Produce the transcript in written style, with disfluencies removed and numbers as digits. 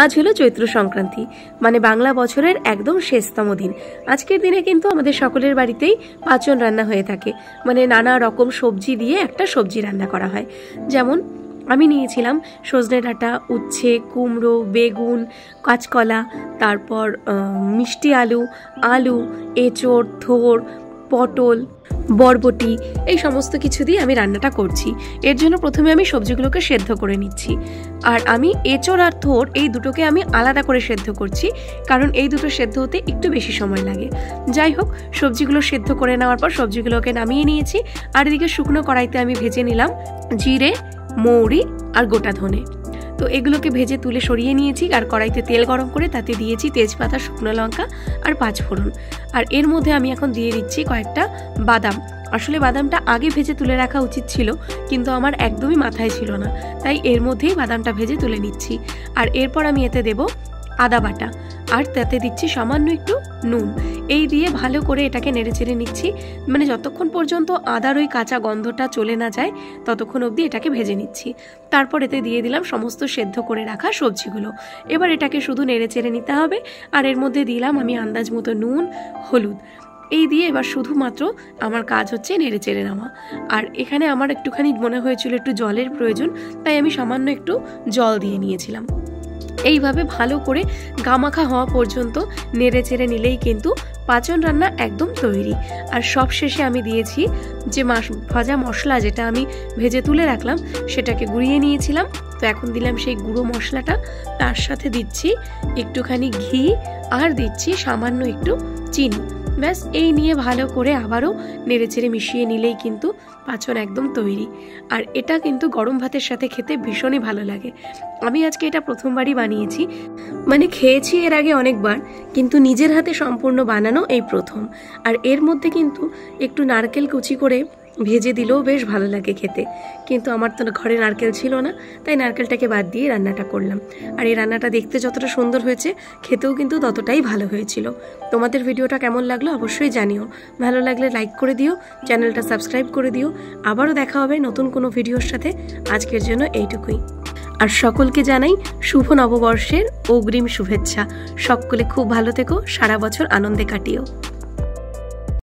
আজ হলো চৈত্র সংক্রান্তি, মানে বাংলা বছরের একদম শেষতম দিন। আজকের দিনে কিন্তু আমাদের সকলের বাড়িতেই পাঁচন রান্না হয়ে থাকে, মানে নানা রকম সবজি দিয়ে একটা সবজি রান্না করা হয়। যেমন আমি নিয়েছিলাম সজনে ডাঁটা, উচ্ছে, কুমড়ো, বেগুন, কাঁচকলা, তারপর মিষ্টি আলু, আলু, এঁচোড়, থোড়, পটল, বরবটি, এই সমস্ত কিছু দিয়ে আমি রান্নাটা করছি। এর জন্য প্রথমে আমি সবজিগুলোকে সেদ্ধ করে নিচ্ছি। আর আমি এঁচোড় আর থোড় এই দুটোকে আমি আলাদা করে সেদ্ধ করছি, কারণ এই দুটো সেদ্ধ হতে একটু বেশি সময় লাগে। যাই হোক, সবজিগুলো সেদ্ধ করে নেওয়ার পর সবজিগুলোকে নামিয়ে নিয়েছি। আর এদিকে শুকনো কড়াইতে আমি ভেজে নিলাম জিরে, মৌরি আর গোটা ধনে। তো এগুলোকে ভেজে তুলে সরিয়ে নিয়েছি। আর কড়াইতে তেল গরম করে তাতে দিয়েছি তেজপাতা, শুকনো লঙ্কা আর পাঁচফোড়ন। আর এর মধ্যে আমি এখন দিয়ে দিচ্ছি কয়েকটা বাদাম। আসলে বাদামটা আগে ভেজে তুলে রাখা উচিত ছিল, কিন্তু আমার একদমই মাথায় ছিল না, তাই এর মধ্যেই বাদামটা ভেজে তুলে নিচ্ছি। আর এরপর আমি এতে দেব আদা বাটা, আর তাতে দিচ্ছি সামান্য একটু নুন। এই দিয়ে ভালো করে এটাকে নেড়েচেড়ে নিচ্ছি, মানে যতক্ষণ পর্যন্ত আদার ওই কাঁচা গন্ধটা চলে না যায় ততক্ষণ অবধি এটাকে ভেজে নিচ্ছি। তারপর এতে দিয়ে দিলাম সমস্ত সেদ্ধ করে রাখা সবজিগুলো। এবার এটাকে শুধু নেড়েচেড়ে নিতে হবে। আর এর মধ্যে দিলাম আমি আন্দাজ মতো নুন, হলুদ। এই দিয়ে এবার শুধুমাত্র আমার কাজ হচ্ছে নেড়ে চেড়ে নেওয়া। আর এখানে আমার একটুখানি মনে হয়েছিল একটু জলের প্রয়োজন, তাই আমি সামান্য একটু জল দিয়ে নিয়েছিলাম। এইভাবে ভালো করে গামাখা হওয়া পর্যন্ত নেড়ে চেড়ে নিলেই কিন্তু পাঁচন রান্না একদম তৈরি। আর সব শেষে আমি দিয়েছি যে ভাজা মশলা, যেটা আমি ভেজে তুলে রাখলাম, সেটাকে গুঁড়িয়ে নিয়েছিলাম। তো এখন দিলাম সেই গুঁড়ো মশলাটা, তার সাথে দিচ্ছি একটুখানি ঘি আর দিচ্ছি সামান্য একটু চিনি। ব্যাস, এই নিয়ে ভালো করে আবারও নেড়েচেড়ে মিশিয়ে নিলেই কিন্তু পাঁচন একদম তৈরি। আর এটা কিন্তু গরম ভাতের সাথে খেতে ভীষণই ভালো লাগে। আমি আজকে এটা প্রথমবারই বানিয়েছি, মানে খেয়েছি এর আগে অনেকবার, কিন্তু নিজের হাতে সম্পূর্ণ বানানো এই প্রথম। আর এর মধ্যে কিন্তু একটু নারকেল কুচি করে ভেজে দিলেও বেশ ভালো লাগে খেতে, কিন্তু আমার তো ঘরে নারকেল ছিল না, তাই নারকেলটাকে বাদ দিয়ে রান্নাটা করলাম। আর এই রান্নাটা দেখতে যতটা সুন্দর হয়েছে, খেতেও কিন্তু ততটাই ভালো হয়েছিল। তোমাদের ভিডিওটা কেমন লাগলো অবশ্যই জানিও। ভালো লাগলে লাইক করে দিও, চ্যানেলটা সাবস্ক্রাইব করে দিও। আবারও দেখা হবে নতুন কোনো ভিডিওর সাথে। আজকের জন্য এইটুকুই। আর সকলকে জানাই শুভ নববর্ষের অগ্রিম শুভেচ্ছা। সকলে খুব ভালো থেকো, সারা বছর আনন্দে কাটিও।